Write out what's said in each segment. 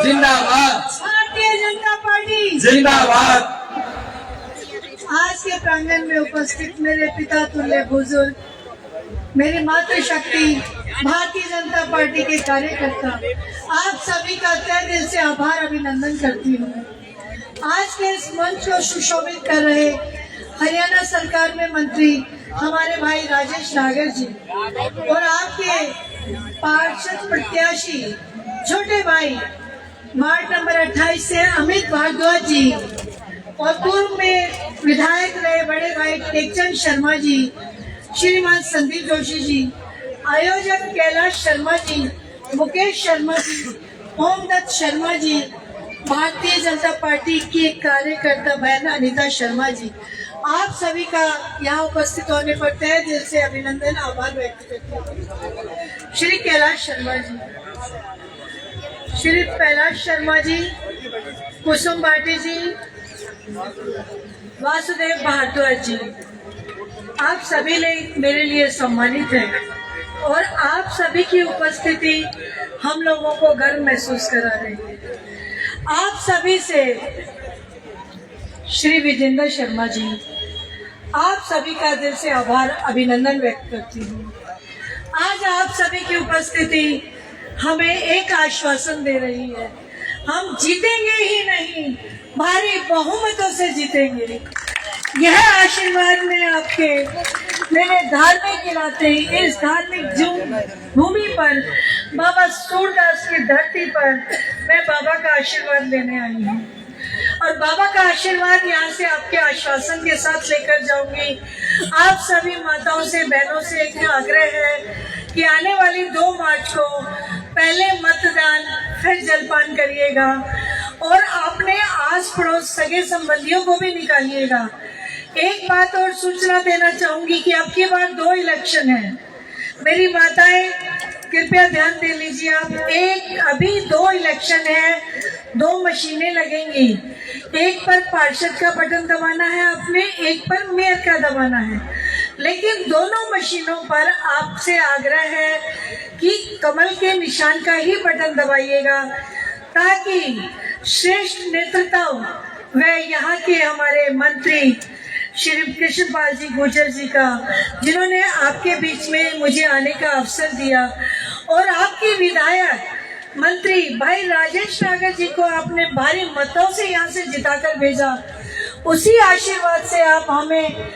जिंदाबाद, भारतीय जनता पार्टी जिंदाबाद। आज के प्रांगण में उपस्थित मेरे पिता तुल्य बुजुर्ग, मेरी मातृशक्ति, भारतीय जनता पार्टी के कार्यकर्ता, आप सभी का तहे दिल से आभार अभिनंदन करती हूँ। आज के इस मंच को सुशोभित कर रहे हरियाणा सरकार में मंत्री हमारे भाई राजेश नागर जी और आपके पार्षद प्रत्याशी छोटे भाई वार्ड नंबर 28 से अमित भारद्वाज जी और पूर्व में विधायक रहे बड़े भाई टेकचंद शर्मा जी, श्रीमान संदीप जोशी जी, आयोजक कैलाश शर्मा जी, मुकेश शर्मा जी, ओमदत्त शर्मा जी, भारतीय जनता पार्टी की कार्यकर्ता बहन अनिता शर्मा जी, आप सभी का यहाँ उपस्थित होने पर तहे दिल से अभिनंदन आभार व्यक्त करती हूँ। श्री कैलाश शर्मा जी, श्री कैलाश शर्मा जी, कुसुम भाटी जी, वासुदेव भारद्वाज जी, आप सभी मेरे लिए सम्मानित हैं और आप सभी की उपस्थिति हम लोगों को गर्व महसूस करा रही है। आप सभी से श्री विजेंद्र शर्मा जी, आप सभी का दिल से आभार अभिनंदन व्यक्त करती हूँ। आज आप सभी की उपस्थिति हमें एक आश्वासन दे रही है, हम जीतेंगे ही नहीं, भारी बहुमतों से जीतेंगे। यह आशीर्वाद में आपके मेरे धार्मिक इलाके इस धार्मिक भूमि पर बाबा सूरदास की धरती पर मैं बाबा का आशीर्वाद लेने आई हूँ और बाबा का आशीर्वाद यहाँ से आपके आश्वासन के साथ लेकर जाऊंगी। आप सभी माताओं से, बहनों से एक आग्रह है कि आने वाली 2 मार्च को पहले मतदान फिर जलपान करिएगा और अपने आस पड़ोस सगे संबंधियों को भी निकालिएगा। एक बात और सूचना देना चाहूंगी कि अब की बार 2 इलेक्शन है। मेरी माताएं कृपया ध्यान दे लीजिए आप, अभी 2 इलेक्शन है, 2 मशीनें लगेंगी। एक पर पार्षद का बटन दबाना है आपने, एक पर मेयर का दबाना है, लेकिन दोनों मशीनों पर आपसे आग्रह है कि कमल के निशान का ही बटन दबाइएगा ताकि श्रेष्ठ नेतृत्व व यहाँ के हमारे मंत्री श्री कृष्णपाल जी गुर्जर जी का, जिन्होंने आपके बीच में मुझे आने का अवसर दिया, और आपकी विधायक मंत्री भाई राजेश नागर जी को आपने भारी मतों से यहाँ से जिताकर भेजा, उसी आशीर्वाद से आप हमें,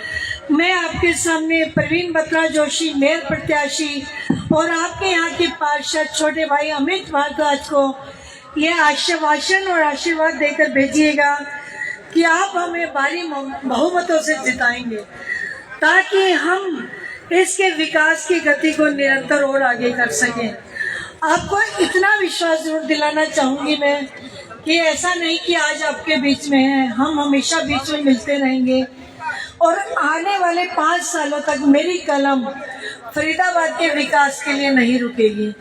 मैं आपके सामने प्रवीण बत्रा जोशी मेयर प्रत्याशी और आपके यहाँ के पार्षद छोटे भाई अमित भारद्वाज को ये आश्वासन और आशीर्वाद देकर भेजिएगा कि आप हमें भारी बहुमतों से जिताएंगे ताकि हम इसके विकास की गति को निरंतर और आगे कर सकें। आपको इतना विश्वास जरूर दिलाना चाहूंगी मैं कि ऐसा नहीं कि आज आपके बीच में है, हम हमेशा बीच में मिलते रहेंगे और आने वाले 5 सालों तक मेरी कलम फरीदाबाद के विकास के लिए नहीं रुकेगी।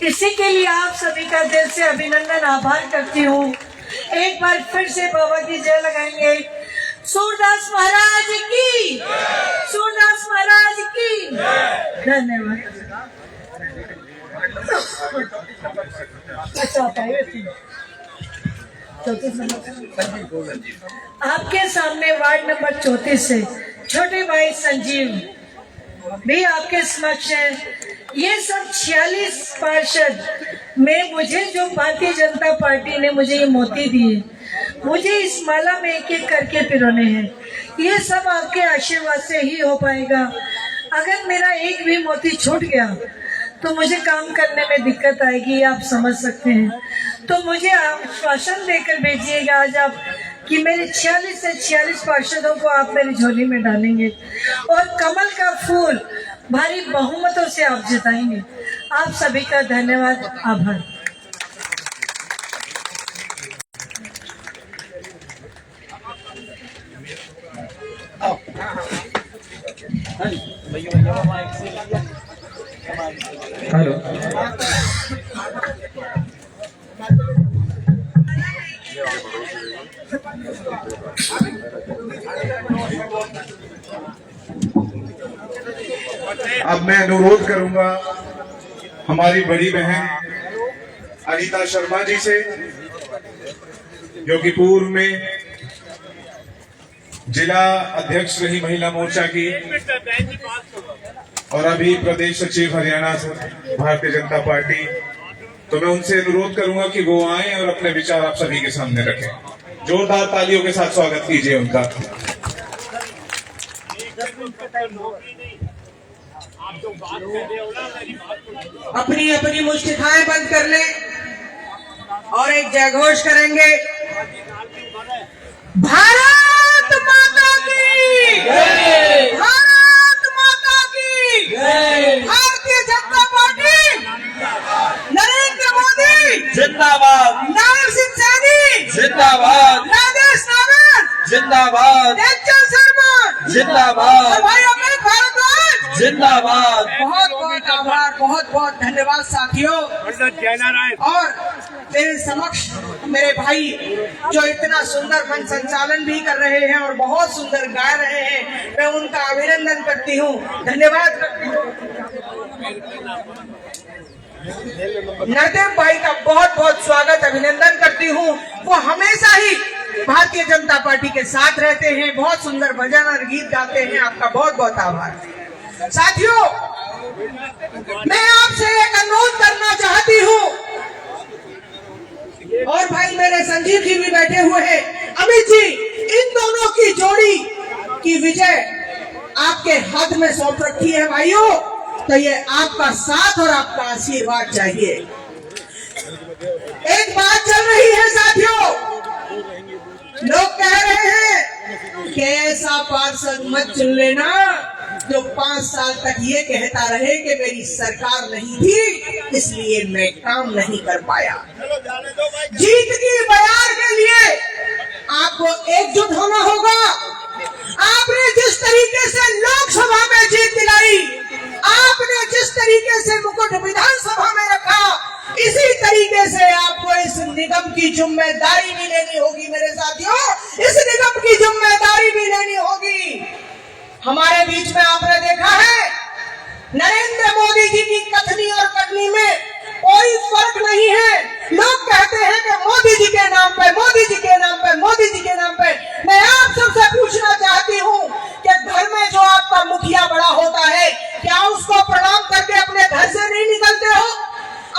इसी के लिए आप सभी का दिल से अभिनंदन आभार करती हूँ। एक बार फिर से बाबा की जय लगाएंगे। सूरदास महाराज की, सूरदास महाराज की धन्यवाद। आपके सामने वार्ड नंबर 34 से छोटे भाई संजीव भी आपके समक्ष है। ये सब 46 पार्षद में मुझे जो भारतीय जनता पार्टी ने मुझे ये मोती दिए, मुझे इस माला में एक एक करके पिरोने हैं। ये सब आपके आशीर्वाद से ही हो पाएगा। अगर मेरा एक भी मोती छूट गया तो मुझे काम करने में दिक्कत आएगी, आप समझ सकते हैं। तो मुझे आश्वासन देकर भेजिएगा आज आप कि मेरे 46 से 46 पार्षदों को आप मेरी झोली में डालेंगे और कमल का फूल भारी बहुमतों से आप जिताएंगे। आप सभी का धन्यवाद, आभार। हेलो, अब मैं अनुरोध करूंगा हमारी बड़ी बहन अनीता शर्मा जी से, जो कि पूर्व में जिला अध्यक्ष रही महिला मोर्चा की और अभी प्रदेश सचिव हरियाणा भारतीय जनता पार्टी। तो मैं उनसे अनुरोध करूंगा कि वो आए और अपने विचार आप सभी के सामने रखें। जोरदार तालियों के साथ स्वागत कीजिए उनका। अपनी अपनी मुष्टिखाएं बंद कर लें और एक जयघोष करेंगे। भारत माता की जय। भारत माता की जय। भारतीय जनता पार्टी, नरेंद्र मोदी जिंदाबाद, नारायण सिंह सैनी जिंदाबाद, राजेश नारायण जिंदाबाद, तेजल शर्मा जिंदाबाद, और भाई अमित भारद्वाज जिंदाबाद। बहुत बहुत आभार, बहुत बहुत धन्यवाद साथियों। और मेरे समक्ष मेरे भाई जो इतना सुंदर मंच संचालन भी कर रहे हैं और बहुत सुंदर गा रहे हैं, मैं उनका अभिनंदन करती हूँ, धन्यवाद करती हूँ। नरदेव भाई का बहुत बहुत स्वागत अभिनंदन करती हूँ। वो हमेशा ही भारतीय जनता पार्टी के साथ रहते हैं, बहुत सुंदर भजन और गीत गाते हैं। आपका बहुत बहुत आभार। साथियों, मैं आपसे एक अनुरोध करना चाहती हूँ, और भाई मेरे संजीव जी भी बैठे हुए हैं, अमित जी, इन दोनों की जोड़ी की विजय आपके हाथ में सौंप रखी है भाइयों। तो ये आपका साथ और आपका आशीर्वाद चाहिए। एक बात चल रही है साथियों, लोग कह रहे हैं कि ऐसा पार्षद मत चुन लेना जो 5 साल तक ये कहता रहे कि मेरी सरकार नहीं थी इसलिए मैं काम नहीं कर पाया। जीत की बयार के लिए आपको एकजुट होना होगा। आपने जिस तरीके से लोकसभा में जीत दिलाई, आपने जिस तरीके से मुकुट विधानसभा में रखा, इसी तरीके से आपको इस निगम की जिम्मेदारी भी लेनी होगी। मेरे साथियों, इस निगम की जिम्मेदारी भी लेनी होगी। हमारे बीच में आपने देखा है, नरेंद्र मोदी जी की कथनी और करनी में कोई फर्क नहीं है। लोग कहते हैं कि मोदी जी के नाम पे, मोदी जी के नाम पे, मोदी जी के नाम पे। मैं आप सबसे पूछना चाहती हूँ कि घर में जो आपका मुखिया बड़ा होता है, क्या उसको प्रणाम करके अपने घर से नहीं निकलते हो?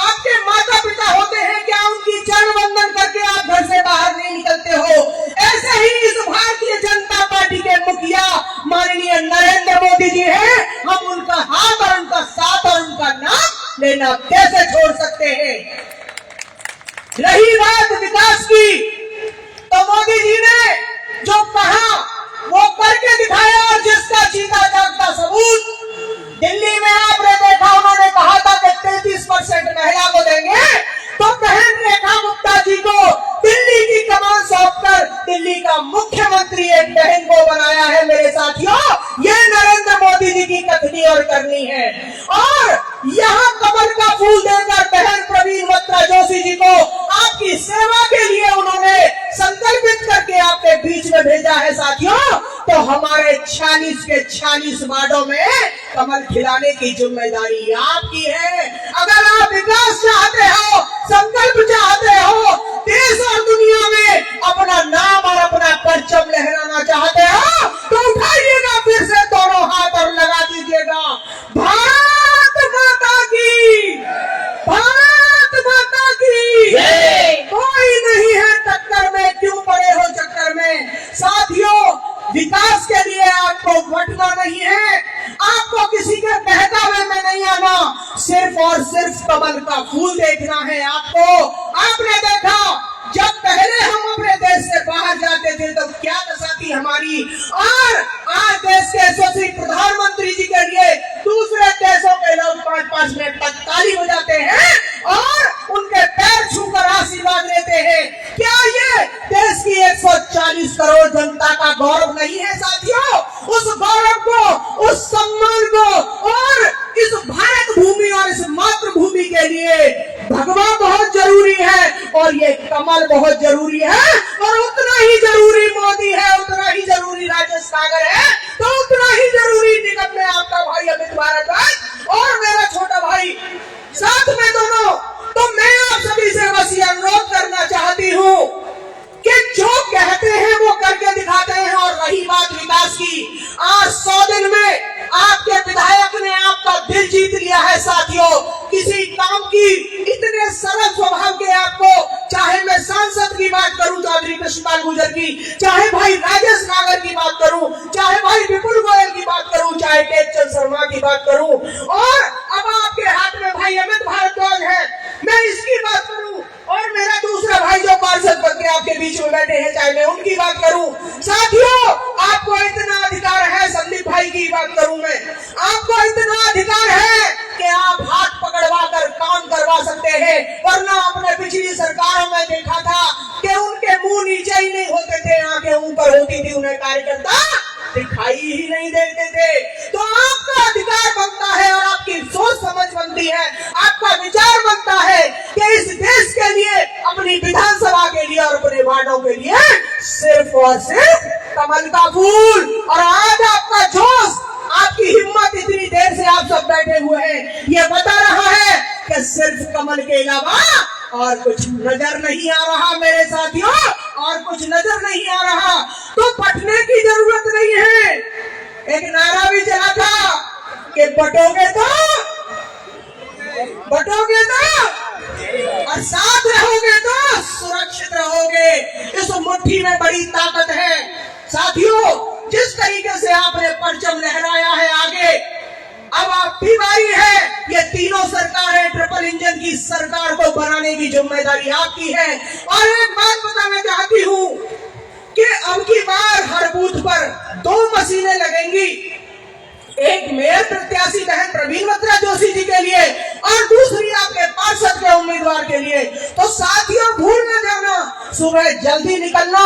आपके माता पिता होते हैं, क्या उनकी चरण वंदन करके आप घर से बाहर नहीं निकलते हो? ऐसे ही इस भारतीय जनता पार्टी के मुखिया माननीय नरेंद्र मोदी जी हैं। हम उनका हाथ और उनका साथ और उनका नाम लेना कैसे छोड़ सकते हैं? रही बात विकास की, तो मोदी जी ने जो कहा वो करके दिखाया, और जिसका जीता जागता सबूत दिल्ली में आपने देखा। उन्होंने कहा था कि 33% महिला को देंगे, तो बहन रेखा गुप्ता जी को दिल्ली की कमान सौंपकर दिल्ली का मुख्यमंत्री एक बहन को बनाया है। मेरे साथियों, ये नरेंद्र मोदी जी की कथनी और करनी है। और यहाँ कमल का फूल देकर बहन प्रवीण वत्रा जोशी जी को आपकी सेवा के लिए उन्होंने संकल्पित करके आपके बीच में भेजा है। साथियों, तो हमारे 46 के 46 वार्डों में कमल खिलाने की जिम्मेदारी आपकी है। अगर आप विकास चाहते हो, संकल्प चाहते हो, देश और दुनिया में अपना नाम और अपना परचम लहराना चाहते हो, तो उठाइएगा फिर से दोनों हाथ और लगा दीजिएगा, भारत माता की, भारत माता की। कोई नहीं है टक्कर में, क्यों पड़े हो चक्कर में? साथियों, विकास के लिए आपको बंटना नहीं है, आपको किसी के बहकावे में नहीं आना, सिर्फ और सिर्फ कमल का फूल देखना है आपको। आपने देखा, जब पहले हम अपने देश से बाहर जाते थे तो क्या दशा थी हमारी, और आज देश के यशस्वी प्रधानमंत्री जी के लिए दूसरे देशों के लोग 5-5 मिनट तक ताली बजाते हैं और उनके पैर छूकर आशीर्वाद लेते हैं। क्या ये देश की 140 करोड़ जनता का गौरव नहीं है? साथियों, उस गौरव को, उस सम्मान को और इस भारत भूमि और इस मातृभूमि के लिए भगवा बहुत जरूरी है और ये कमल बहुत जरूरी है, और उतना ही जरूरी मोदी है, उतना ही जरूरी राजेश सागर है, तो उतना ही जरूरी निगम में आपका भाई अमित भारद्वाज और मेरा छोटा भाई साथ में दोनों। तो मैं आप सभी से दिल जीत लिया है साथियों। किसी काम की इतने सरल स्वभाव के आपको, चाहे मैं सांसद की बात करूं चौधरी कृष्णपाल गुर्जर की, चाहे भाई राजेश नागर की बात करूं, चाहे भाई विपुल गोयल की बात करूं, चाहे टेकचंद शर्मा की बात करूं, और अब आपके हाथ में भाई अमित भारद्वाज है, मैं इसकी बात करूं, और मेरा दूसरा भाई जो पार्षद बन के आपके बीच में बैठे हैं, चाहे मैं उनकी बात करूं। साथियों, आपको इतना अधिकार है, संदीप भाई की बात करूं मैं, आपको इतना अधिकार है कि आप हाथ पकड़वा कर काम करवा सकते हैं। वरना आपने पिछली सरकारों में देखा था कि उनके मुंह नीचे ही नहीं होते थे, आंखें ऊपर होती थी, उन्हें कार्यकर्ता दिखाई ही नहीं देते थे। तो आपका अधिकार बनता है और आपकी सोच समझ बनती है, आपका विचार बनता है कि इस देश के लिए, अपनी विधानसभा के लिए और अपने वार्डों के लिए सिर्फ और सिर्फ कमल का फूल। और आज आपका जोश, आपकी हिम्मत, इतनी देर से आप सब बैठे हुए हैं, ये बता रहा है कि सिर्फ कमल के अलावा और कुछ नजर नहीं आ रहा मेरे साथियों, और कुछ नजर नहीं आ रहा। तो पटने की जरूरत नहीं है। एक नारा भी चला था कि बटोगे तो और साथ रहोगे तो सुरक्षित रहोगे। इस मुट्ठी में बड़ी ताकत है साथियों। जिस तरीके से आपने परचम लहराया है आगे, अब आपकी बारी है। ये तीनों सरकारें, ट्रिपल इंजन की सरकार को बनाने की जिम्मेदारी आपकी है। और एक बात बताना चाहती हूँ कि अब की बार हर बूथ पर 2 मशीनें लगेंगी, एक मेयर प्रत्याशी बहन प्रवीण मत्रा जोशी जी के लिए और दूसरी आपके पार्षद के उम्मीदवार के लिए। तो साथियों, भूल न जाना, सुबह जल्दी निकलना,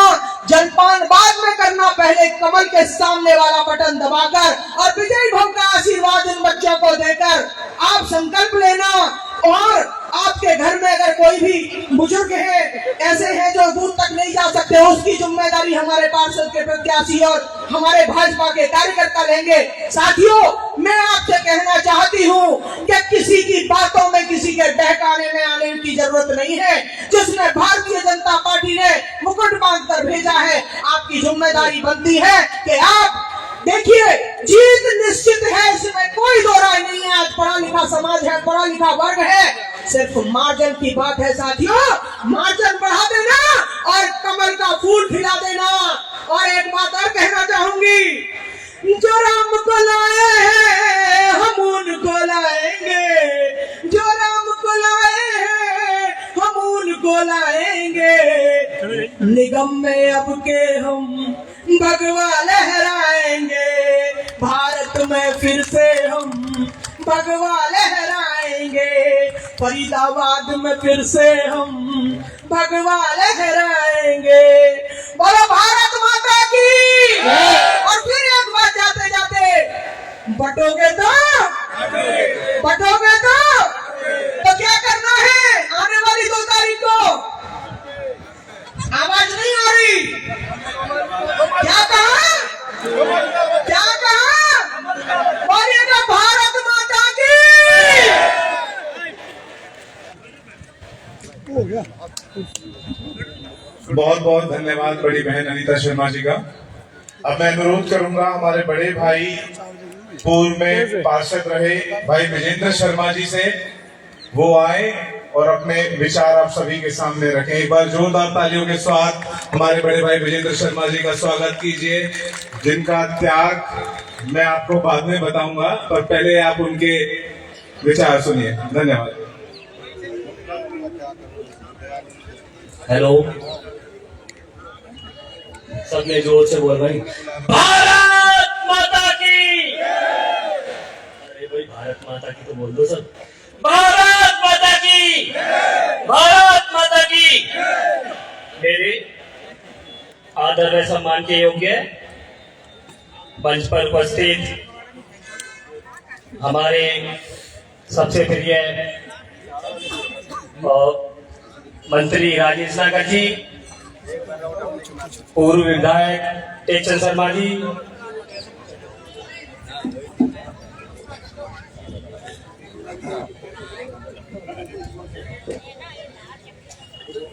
जलपान बाद में करना, पहले कमल के सामने वाला बटन दबाकर और विजयी भव का आशीर्वाद इन बच्चों को देकर आप संकल्प लेना। और आपके घर में अगर कोई भी बुजुर्ग है, ऐसे हैं जो दूर तक नहीं जा सकते, उसकी जिम्मेदारी हमारे पार्षद के प्रत्याशी और हमारे भाजपा के कार्यकर्ता लेंगे। साथियों, मैं आपसे कहना चाहती हूँ कि किसी की बातों में, किसी के बहकाने में आने की जरूरत नहीं है। जिसने भारतीय जनता पार्टी ने मुकुट बांध कर भेजा है, आपकी जिम्मेदारी बनती है कि आप देखिए, जीत निश्चित है, इसमें कोई दो राय नहीं है। आज पढ़ा लिखा समाज है, पढ़ा लिखा वर्ग है, सिर्फ मार्जिन की बात है साथियों। मार्जिन बढ़ा देना और कमल का फूल खिला देना। और एक बात और कहना चाहूंगी, जो राम को लाए हैं हम उनको लाएंगे, जो राम को लाए हैं हम उनको लाएंगे, निगम में अब के हम भगवा लहराएंगे, भारत में फिर से हम भगवा लहराएंगे, फरीदाबाद में फिर से हम भगवा लहराएंगे। बोलो भारत माता की। और फिर एक बात जाते जाते, बटोगे तो क्या करना है आने वाली 2 तारीख को? आवाज नहीं आ रही, क्या कहा? बोलिएगा भारत माता की। बहुत बहुत धन्यवाद बड़ी बहन अनीता शर्मा जी का। अब मैं अनुरोध करूंगा हमारे बड़े भाई, पूर्व में पार्षद रहे भाई विजेंद्र शर्मा जी से, वो आए और अपने विचार आप सभी के सामने रखें। एक बार जोरदार तालियों के साथ हमारे बड़े भाई विजेंद्र शर्मा जी का स्वागत कीजिए, जिनका त्याग मैं आपको बाद में बताऊंगा, पर पहले आप उनके विचार सुनिए। धन्यवाद। हेलो, सबने जोर से बोल भाई, भारत माता की। अरे भाई, भारत माता की तो बोल दो सब। भारत माता की, भारत माता की। मेरे आदर व सम्मान के योग्य मंच पर उपस्थित हमारे सबसे प्रिय मंत्री राजेश नागर जी, पूर्व विधायक टेकचंद शर्मा जी,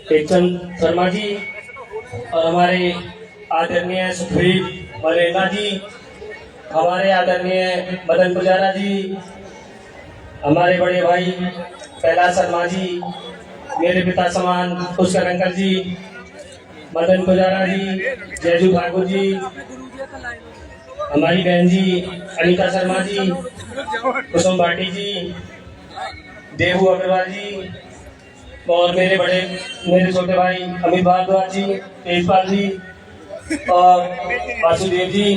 टेकचंद शर्मा जी और हमारे आदरणीय सुखबीर मरेना जी, हमारे आदरणीय मदन पुजारा जी, हमारे बड़े भाई कैलाश शर्मा जी, मेरे पिता समान पुष्कर अंकल जी, मदन पुजारा जी, जयजू ठाकुर जी, हमारी बहन जी अनीता शर्मा जी, कुसुम भाटी जी, देवू अग्रवाल जी, और मेरे छोटे भाई अमित भारद्वाज जी, तेजपाल जी और वासुदेव जी,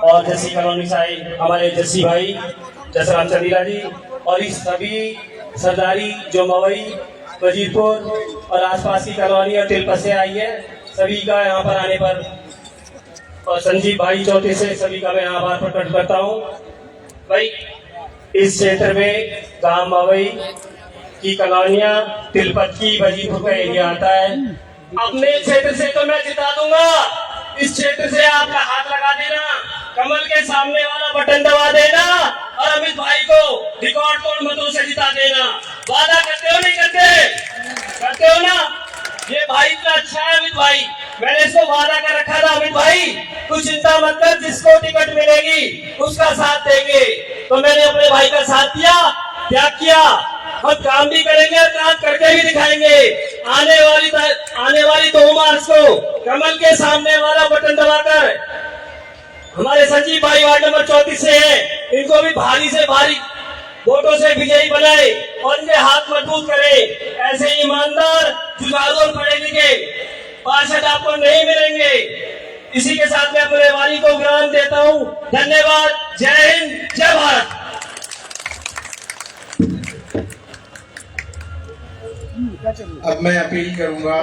और जस्सी कॉलोनी साई हमारे जस्सी भाई जसराम चंदीला जी, और इस सभी सरदारी जो मवई वजीरपुर और आसपास की कॉलोनी और तिलपत से आई है, सभी का यहाँ पर आने पर, और संजीव भाई चौथे से सभी का मैं आभार प्रकट करता हूँ। भाई इस क्षेत्र में गांव मवई की कॉलोनियां, तिलपत की वजीरपुर का एरिया आता है। अपने क्षेत्र से तो मैं जिता दूंगा, इस क्षेत्र से आपका हाथ लगा देना, कमल के सामने वाला बटन दबा देना और अमित भाई को रिकॉर्ड तोड़ मतों से जिता देना। वादा करते हो नहीं करते हो ना? ये भाई इतना अच्छा है अमित भाई, मैंने इसको वादा कर रखा था, अमित भाई तू चिंता मत कर, जिसको टिकट मिलेगी उसका साथ देंगे। तो मैंने अपने भाई का साथ दिया, त्याग किया, हम काम भी करेंगे और काम करके भी दिखाएंगे। आने वाली 2 मार्च को कमल के सामने वाला बटन दबाकर हमारे संजीव भाई वार्ड नंबर 34 से है, इनको भी भारी से भारी वोटों से विजयी बनाए और इनके हाथ मजबूत करें। ऐसे ईमानदार, जुझारू और पढ़े लिखे पार्षद आपको नहीं मिलेंगे। इसी के साथ मैं अपने वाणी को विराम देता हूँ। धन्यवाद। जय हिंद, जय भारत। अब मैं अपील करूंगा